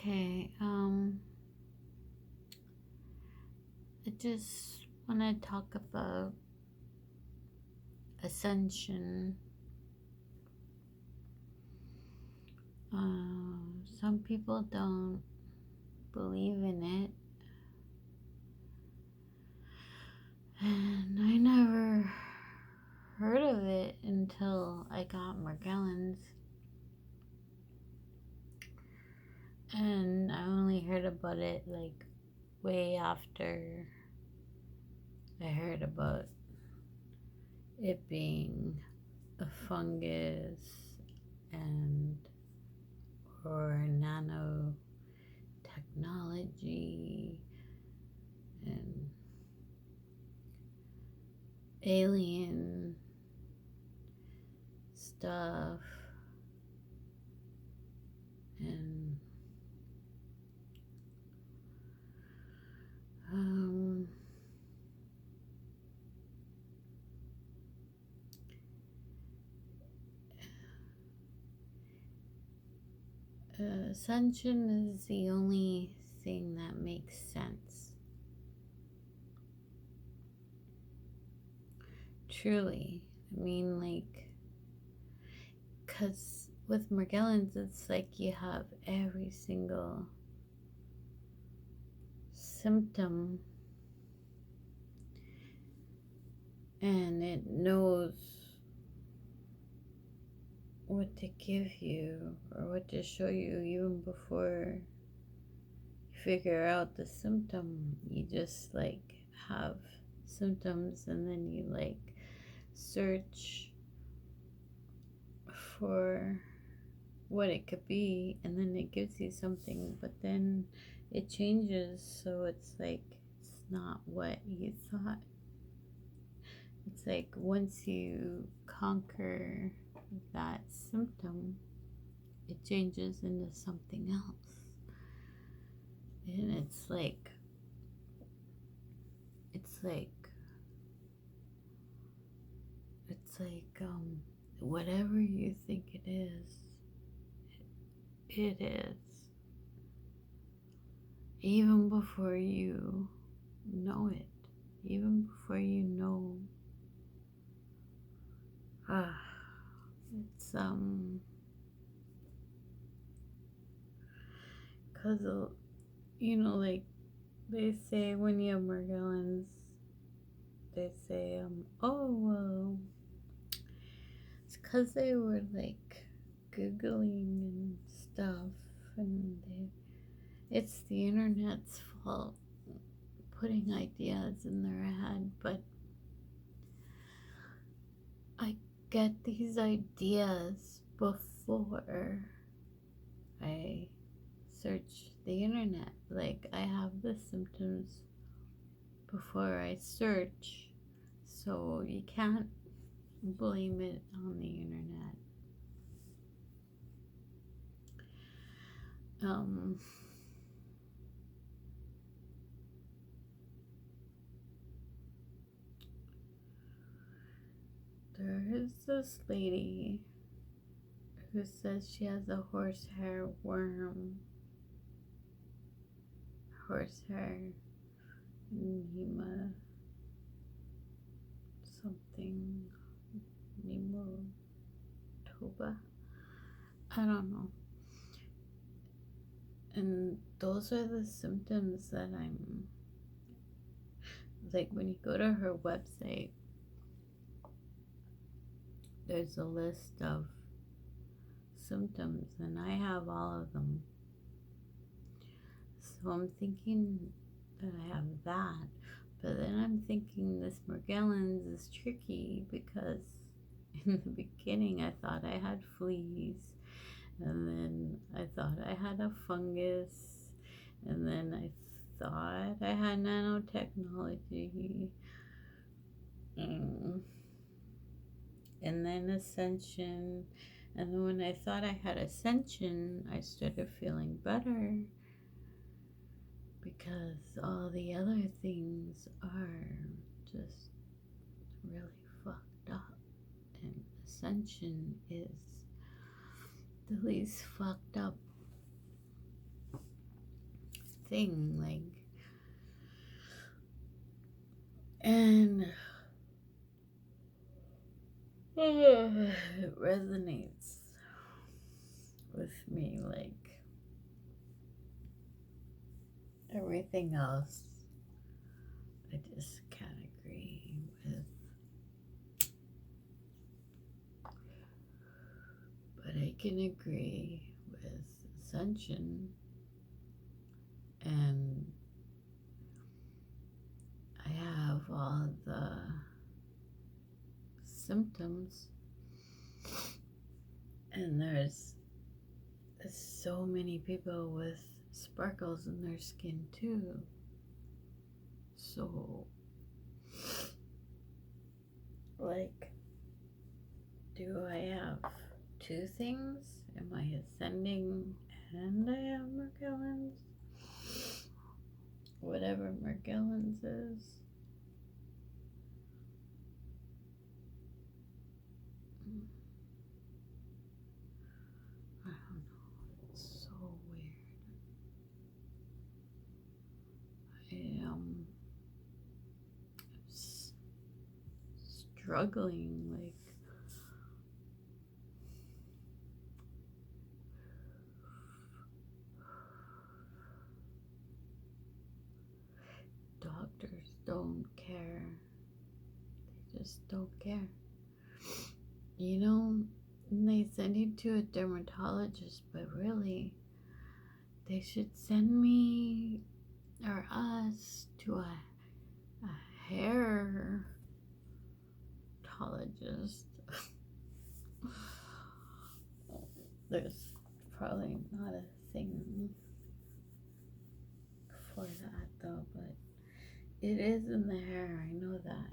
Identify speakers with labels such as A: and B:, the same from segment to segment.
A: Okay, I just want to talk about Ascension. Some people don't believe in it, and I never heard of it until I got Morgellons, and I only heard about it like way after I heard about it being a fungus and or nanotechnology and alien stuff and um Ascension is the only thing that makes sense. Truly. I mean, like, because with Morgellons, it's like you have every single symptom and it knows what to give you or what to show you even before you figure out the symptom. You just like have symptoms and then you like search for what it could be and then it gives you something, but then it changes, so it's like it's not what you thought. It's like once you conquer that symptom, it changes into something else. And it's like whatever you think it is, it is. Even before you know it, even before you know. It's cause like they say when you have Morgellons, they say oh well, it's cause they were like googling and stuff, and it's the internet's fault putting ideas in their head, but I get these ideas before I search the internet. Like, I have the symptoms before I search, so you can't blame it on the internet. There is this lady who says she has a horsehair worm. Horsehair Nema something. Nemotoba. I don't know. And those are the symptoms that I'm like, when you go to her website, there's a list of symptoms, and I have all of them. So I'm thinking that I have that, but then I'm thinking this Morgellons is tricky because in the beginning I thought I had fleas, and then I thought I had a fungus, and then I thought I had nanotechnology. And then Ascension. And then when I thought I had Ascension, I started feeling better because all the other things are just really fucked up. And Ascension is the least fucked up thing, like, and it resonates with me, like everything else I just can't agree with, but I can agree with Ascension, and I have all the symptoms, and there's so many people with sparkles in their skin too. So, like, do I have two things? Am I ascending and I have Merkellans? Whatever Merkellans is. I don't know. It's so weird. I am struggling, like, doctors don't care. They just don't care. You know, they send you to a dermatologist, but really, they should send me or us to a hair dermatologist. There's probably not a thing for that though, but it is in the hair, I know that.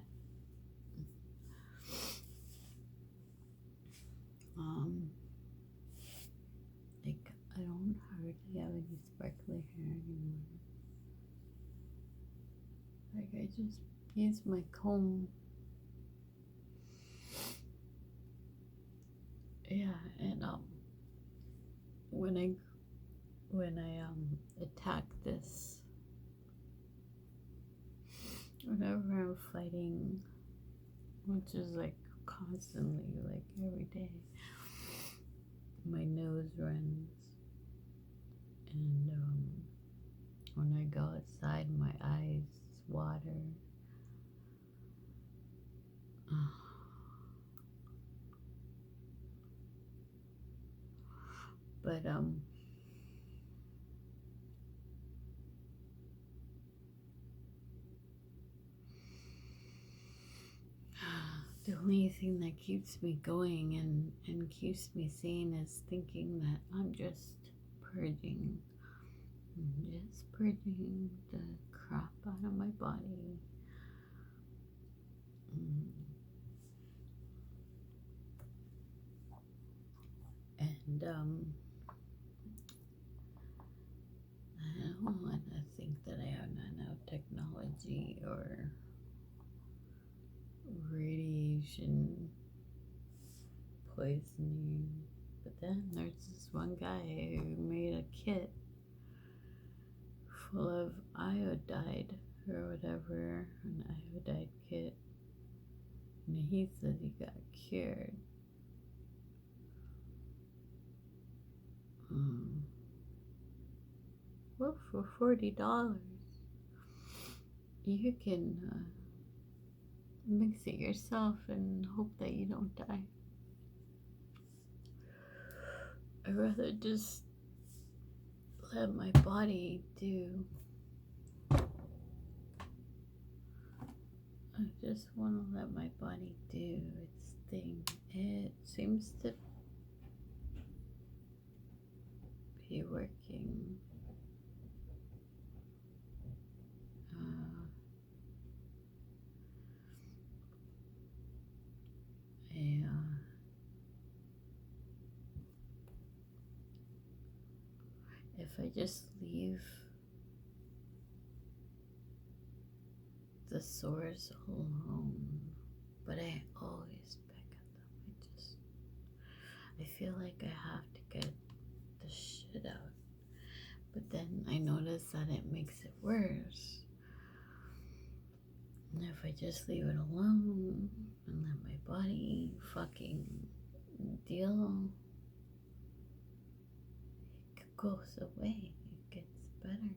A: Like, I don't hardly have any sparkly hair anymore. Like, I just use my comb. Yeah, and when I attack this, whenever I'm fighting, which is like constantly, like every day, my nose runs, and when I go outside, my eyes water. But the only thing that keeps me going and keeps me sane is thinking that I'm just purging. Just purging the crap out of my body. And I don't want to think that I have nanotechnology or radiation poisoning. But then there's this one guy who made a kit full of iodide or whatever, an iodide kit, and he says he got cured. Well, for $40, you can mix it yourself and hope that you don't die. I'd rather just let my body do. I just want to let my body do its thing. It seems to be working. If I just leave the sores alone, but I always pick at them. I feel like I have to get the shit out. But then I notice that it makes it worse. And if I just leave it alone and let my body fucking deal, it goes away. It gets better.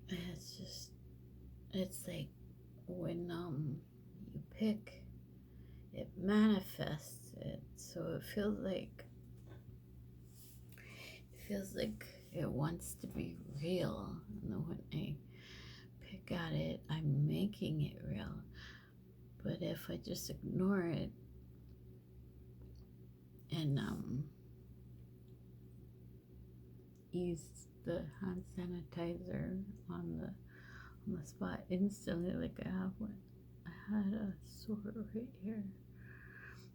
A: And it's like when you pick, it manifests it. So it feels like it wants to be real. And then when I pick at it, I'm making it real. But if I just ignore it and use the hand sanitizer on the spot instantly, like I had a sore right here.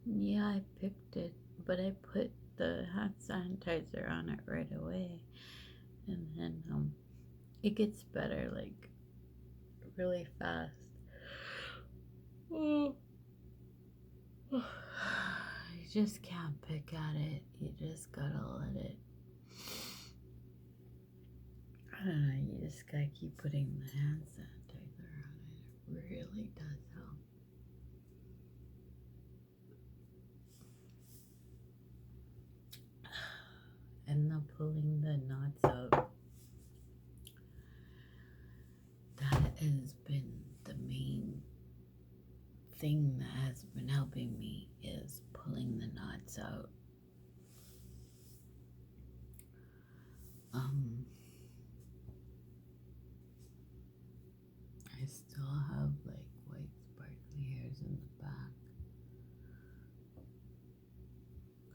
A: Yeah, I picked it, but I put the hand sanitizer on it right away, and then it gets better like really fast. Oh. You just can't pick at it. You just gotta let it. I don't know. You just gotta keep putting the hand sanitizer on it. It really does help. And the pulling the knots out. That has been the main thing that has been helping me, is pulling the knots out. I still have like white sparkly hairs in the back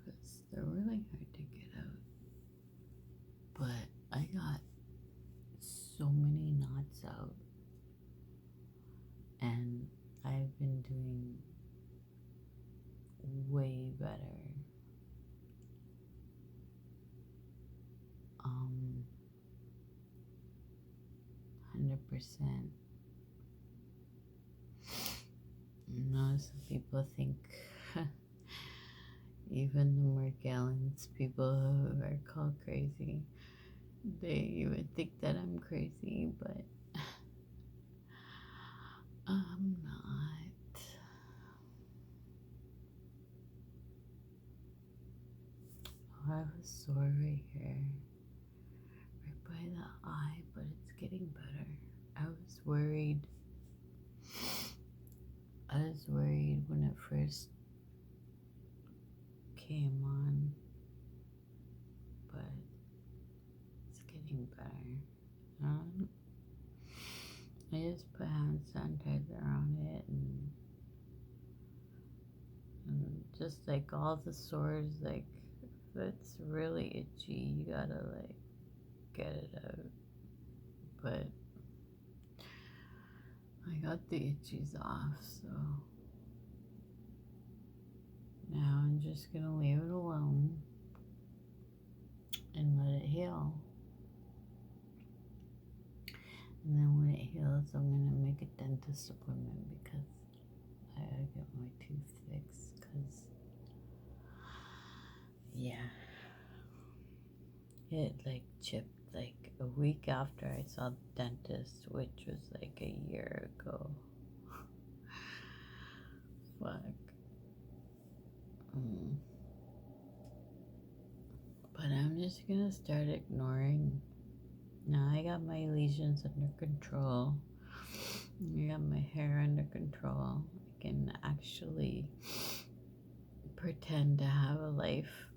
A: because they're really hard to get out. But I got so many knots out, and I've been doing way better. 100%. Some people think, even the Morgellons people who are called crazy, they would think that I'm crazy, but I'm not. Oh, I have a sore right here, right by the eye, but it's getting better. I was worried when it first came on, but it's getting better. I just put hand sanitizer on it, and just like all the sores, like if it's really itchy, you gotta like get it out. But I got the itchies off, so now I'm just gonna leave it alone and let it heal. And then when it heals, I'm gonna make a dentist appointment because I gotta get my tooth fixed. Cause yeah, it like chipped like a week after I saw the dentist, which was like a year ago. Fuck. But I'm just gonna start ignoring. Now I got my lesions under control. I got my hair under control. I can actually pretend to have a life.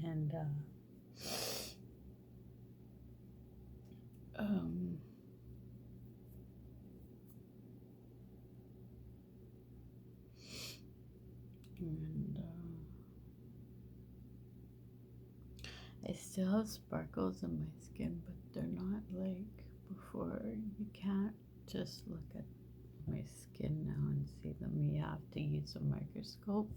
A: And I still have sparkles in my skin, but they're not like before. You can't just look at my skin now and see them. You have to use a microscope.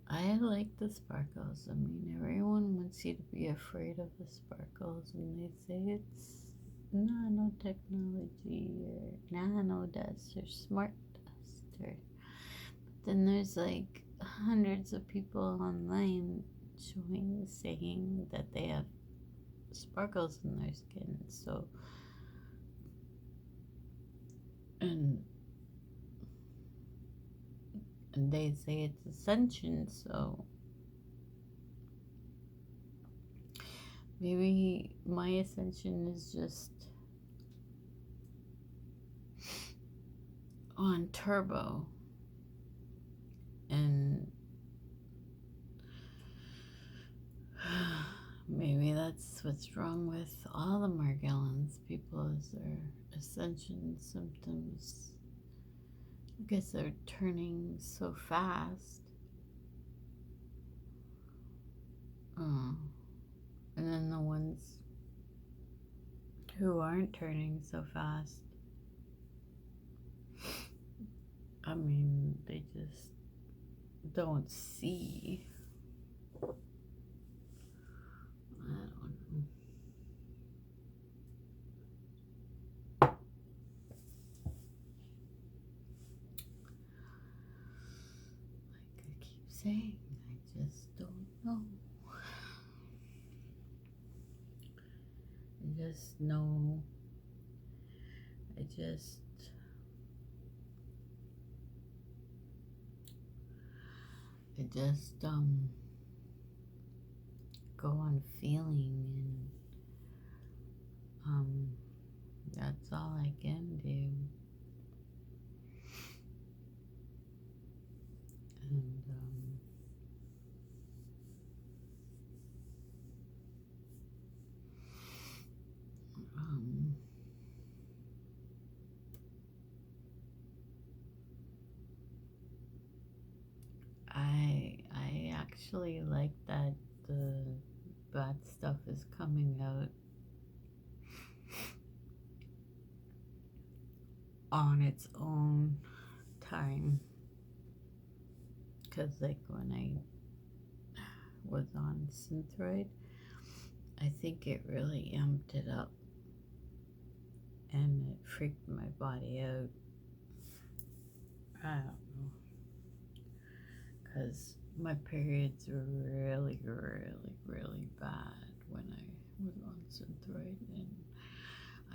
A: I like the sparkles. I mean, everyone wants you to be afraid of the sparkles, and they say it's nanotechnology or nano dust or smart dust or then there's like hundreds of people online saying that they have sparkles in their skin. So, and they say it's Ascension, so maybe my Ascension is just on turbo, and maybe that's what's wrong with all the Margellans people, is their Ascension symptoms. I guess they're turning so fast. And then the ones who aren't turning so fast, I mean, they just don't see. I don't know. Like I keep saying, I just don't know. I just know. I just go on feeling, and that's all I can do. And I actually like that the bad stuff is coming out on its own time, because like when I was on Synthroid, I think it really amped it up and it freaked my body out. I don't know, because my periods were really, really, really bad when I was on Synthroid, and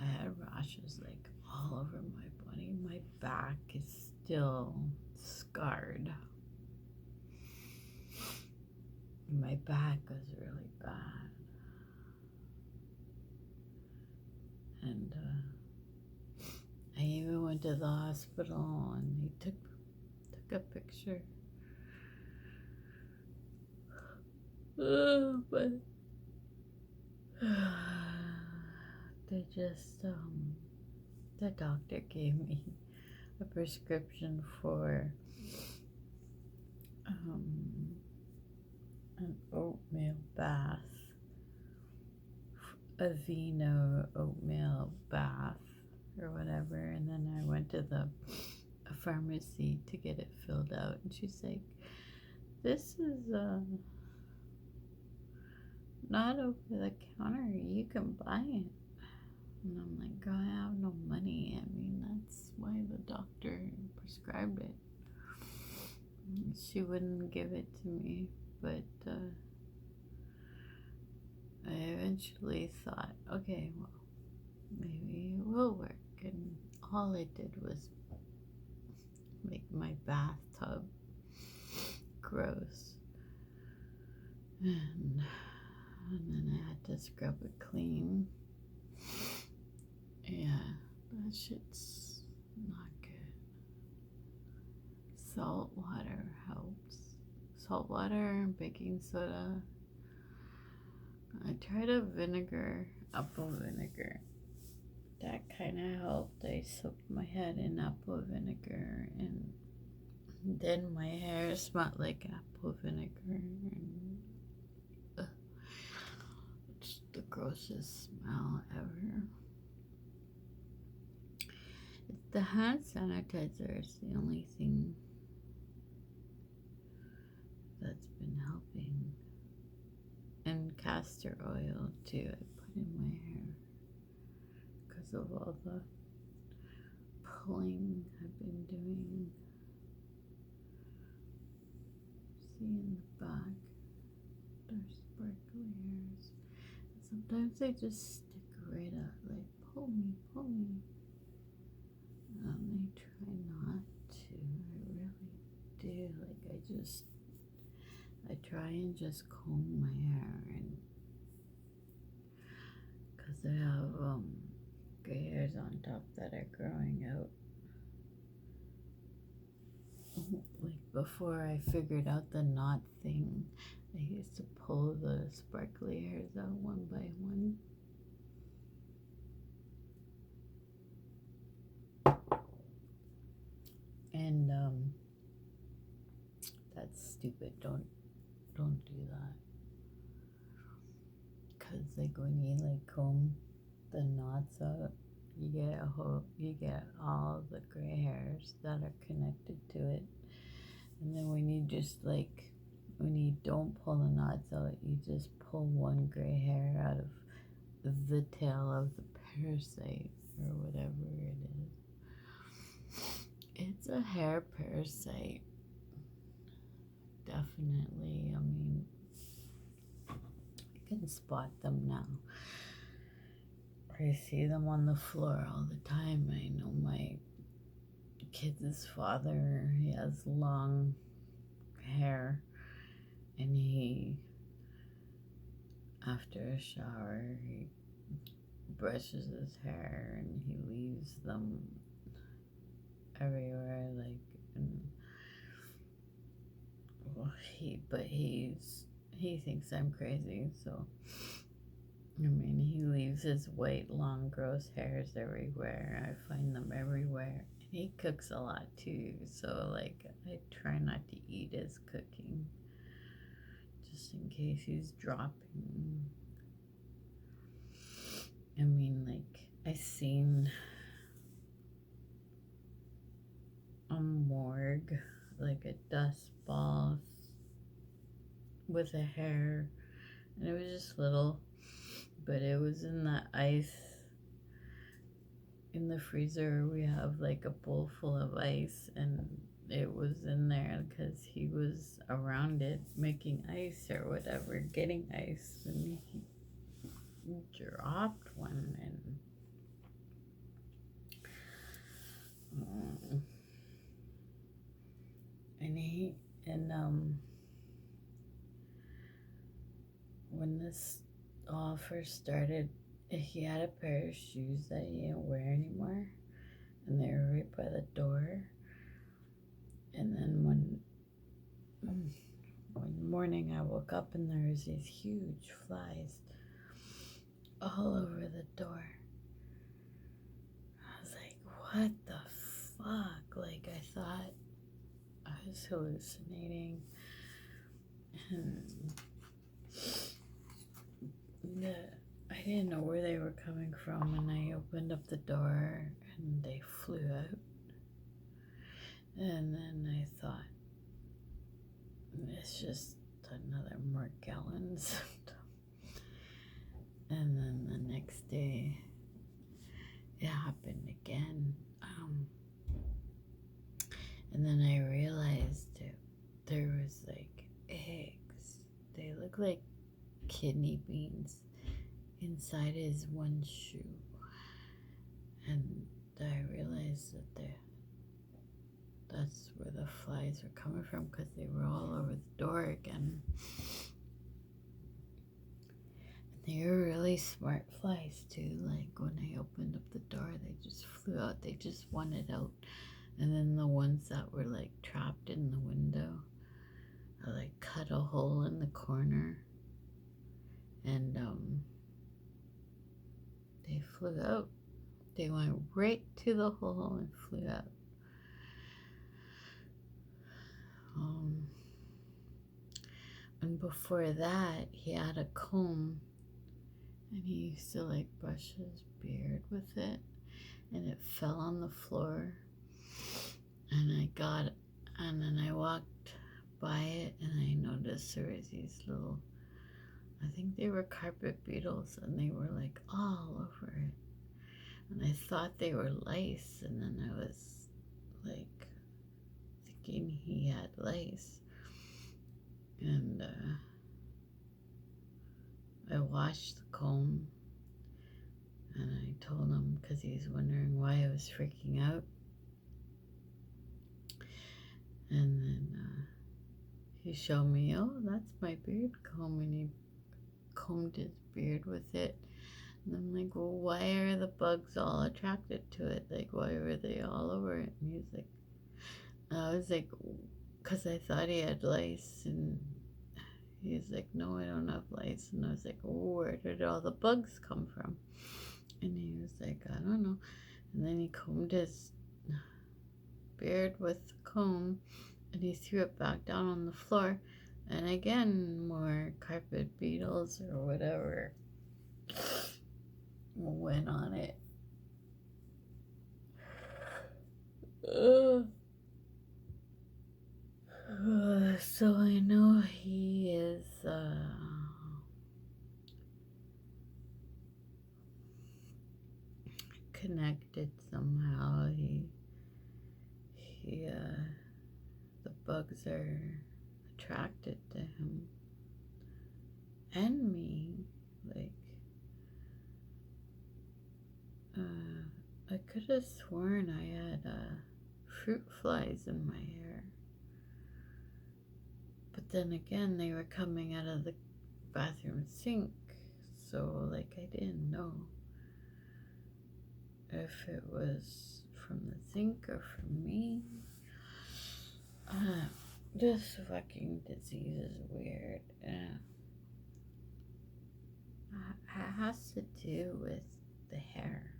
A: I had rashes like all over my body. My back is still scarred. My back was really bad. And I even went to the hospital and they took a picture. But they just the doctor gave me a prescription for an oatmeal bath, a vino oatmeal bath or whatever, and then I went to a pharmacy to get it filled out, and she's like, this is not over the counter, you can buy it. And I'm like, I have no money. I mean, that's why the doctor prescribed it. She wouldn't give it to me, but I eventually thought, okay, well, maybe it will work. And all it did was make my bathtub gross. And then I had to scrub it clean. Yeah, that shit's not good. Salt water helps. Salt water and baking soda. I tried a vinegar, apple vinegar. That kind of helped. I soaked my head in apple vinegar, and then my hair smelled like apple vinegar. And it's the grossest smell ever. The hand sanitizer is the only thing that's been helping. And castor oil too, I put in my hair because of all the pulling I've been doing. see in the back. They're sparkly hairs. Sometimes they just stick right out, like, pull me, pull me. I try not to. I really do. Like, I try and just comb my hair, and because I have gray hairs on top that are growing out. Like, before I figured out the knot thing, I used to pull the sparkly hairs out one by one. And that's stupid. Don't do that. Cause like when you like comb the knots out, you get all the gray hairs that are connected to it. And then when you don't pull the knots out, you just pull one gray hair out of the tail of the parasite or whatever it is. It's a hair parasite. Definitely. I mean, I can spot them now. I see them on the floor all the time. I know my kid's father, he has long hair, and after a shower, he brushes his hair and he leaves them everywhere, like, and he thinks I'm crazy, so I mean, he leaves his white, long, gross hairs everywhere. I find them everywhere. And he cooks a lot too, so like I try not to eat his cooking, just in case he's dropping. I mean, like, I seen a morgue, like a dust ball with a hair, and it was just little, but it was in the ice. In the freezer, we have like a bowl full of ice, and it was in there because he was around it making ice or whatever, getting ice, and he dropped one, and when this all first started, he had a pair of shoes that he didn't wear anymore, and they were right by the door. And then one morning I woke up and there was these huge flies all over the door. I was like, what the fuck? Like, I thought I was hallucinating. And I didn't know where they were coming from, and I opened up the door and they flew out. And then I thought, it's just another Morgellon symptom. And then the next day, it happened again. And then I realized there was like eggs. They look like kidney beans inside his one shoe. And I realized that's where the flies were coming from, because they were all over the door again. And they were really smart flies too. Like, when I opened up the door, they just flew out. They just wanted out. And then the ones that were like trapped in the window, I like cut a hole in the corner, and they flew out. They went right to the hole and flew out. And before that, he had a comb, and he used to like brush his beard with it, and it fell on the floor, and then I walked by it, and I noticed there was these little, I think they were carpet beetles, and they were like all over it, and I thought they were lice, and then I was like thinking he had lice. And I washed the comb, and I told him, because he's wondering why I was freaking out. And then he showed me, oh, that's my beard comb, and he combed his beard with it. And I'm like, well, why are the bugs all attracted to it? Like, why were they all over it? And he's like, I was like, because I thought he had lice. And he's like, no, I don't have lice. And I was like, oh, where did all the bugs come from? And he was like, I don't know. And then he combed his beard with the comb, and he threw it back down on the floor. And again, more carpet beetles or whatever went on it. So I know he is connected somehow. The bugs are attracted to him and me. Like, I could have sworn I had fruit flies in my hair. But then again, they were coming out of the bathroom sink. So, like, I didn't know if it was from the sink or from me. This fucking disease is weird. It has to do with the hair.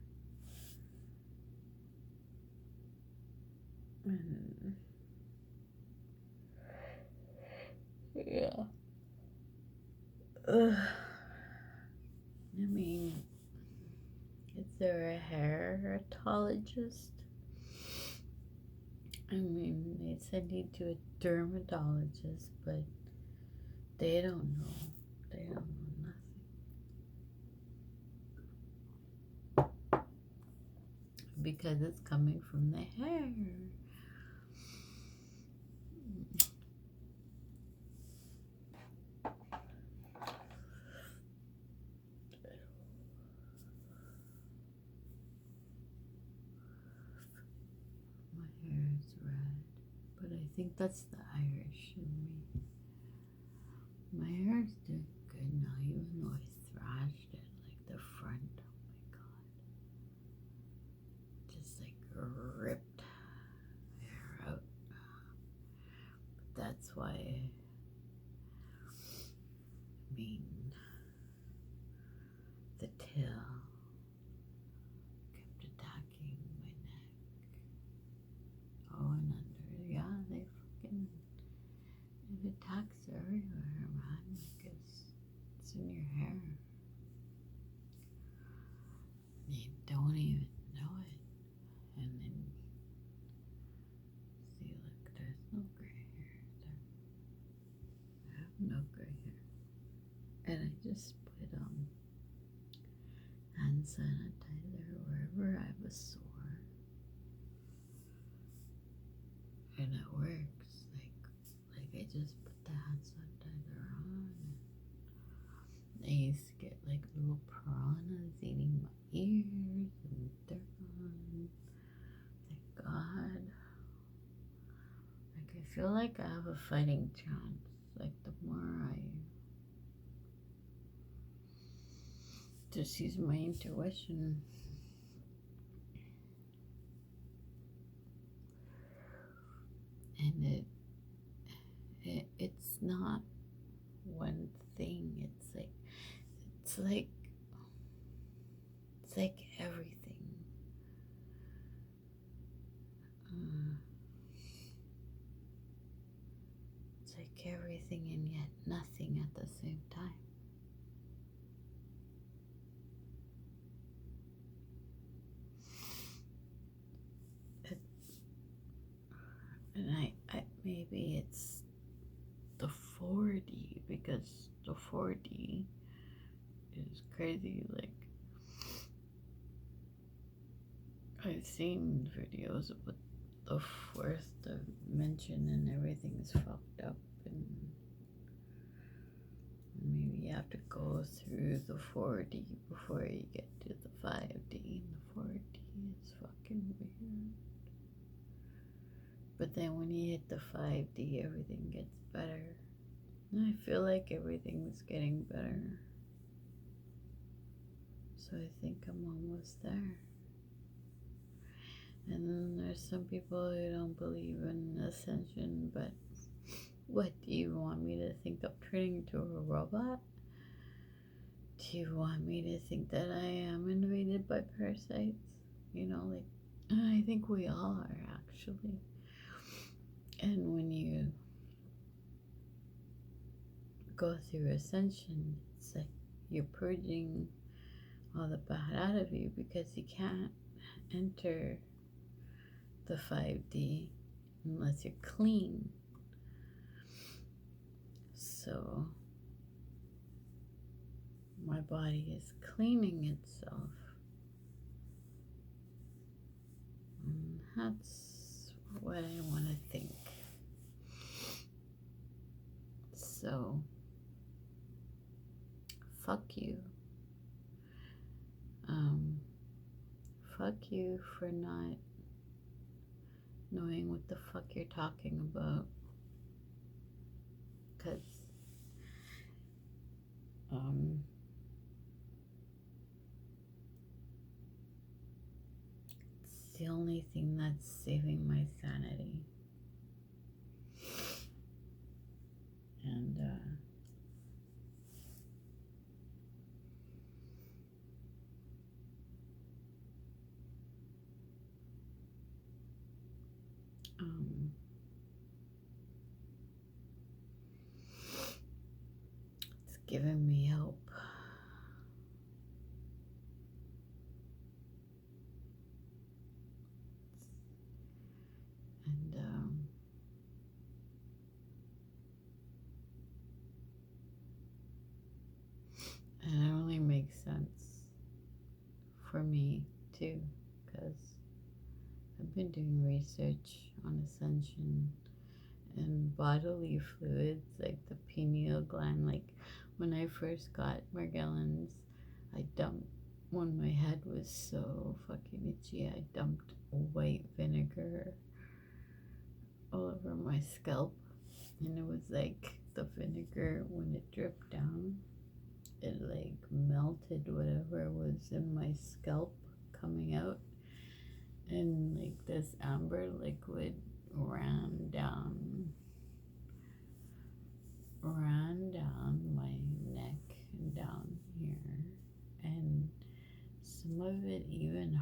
A: Yeah. I mean, is there a hairologist? I mean, they send you to a dermatologist, but they don't know. They don't know nothing. Because it's coming from the hair. My hair is red, but I think that's the Irish in me. My hair is doing good now, even though I thrashed it, like the front. Oh my god. Just like ripped hair out. But that's why, I mean, the tail kept attacking my neck. Oh, and under. Yeah, they fucking, it attacks everywhere, man. Like it's in your hair. You don't even know it. And then, see, look, there's no gray hair there. I have no gray hair. And I just put hand sanitizer wherever I was sore. And it works. Like I just put the hand sanitizer on. And I used to get like little piranhas eating my ears, and they're gone. Thank God. Like, I feel like I have a fighting chance. Like, the more I just use my intuition. And it's not one thing. It's like everything. It's like everything and yet nothing at the same time. And I maybe it's the 4D, because the 4D is crazy. Like, I've seen videos of the fourth dimension and everything's fucked up, and have to go through the 4D before you get to the 5D, and the 4D is fucking weird. But then when you hit the 5D, everything gets better. And I feel like everything's getting better. So I think I'm almost there. And then there's some people who don't believe in Ascension, but what, do you want me to think I'm turning into a robot? Do you want me to think that I am invaded by parasites? You know, like, I think we all are, actually. And when you go through Ascension, it's like you're purging all the bad out of you, because you can't enter the 5D unless you're clean. So my body is cleaning itself, and that's what I want to think. So fuck you. Fuck you for not knowing what the fuck you're talking about, because it's the only thing that's saving my sanity. And it's giving me hope. And it only makes sense for me too, because I've been doing research on Ascension and bodily fluids, like the pineal gland. Like when I first got Morgellons, I dumped, when my head was so fucking itchy, I dumped white vinegar all over my scalp, and it was like the vinegar, when it dripped down, it like melted whatever was in my scalp coming out, and like this amber liquid ran down my neck and down here, and some of it even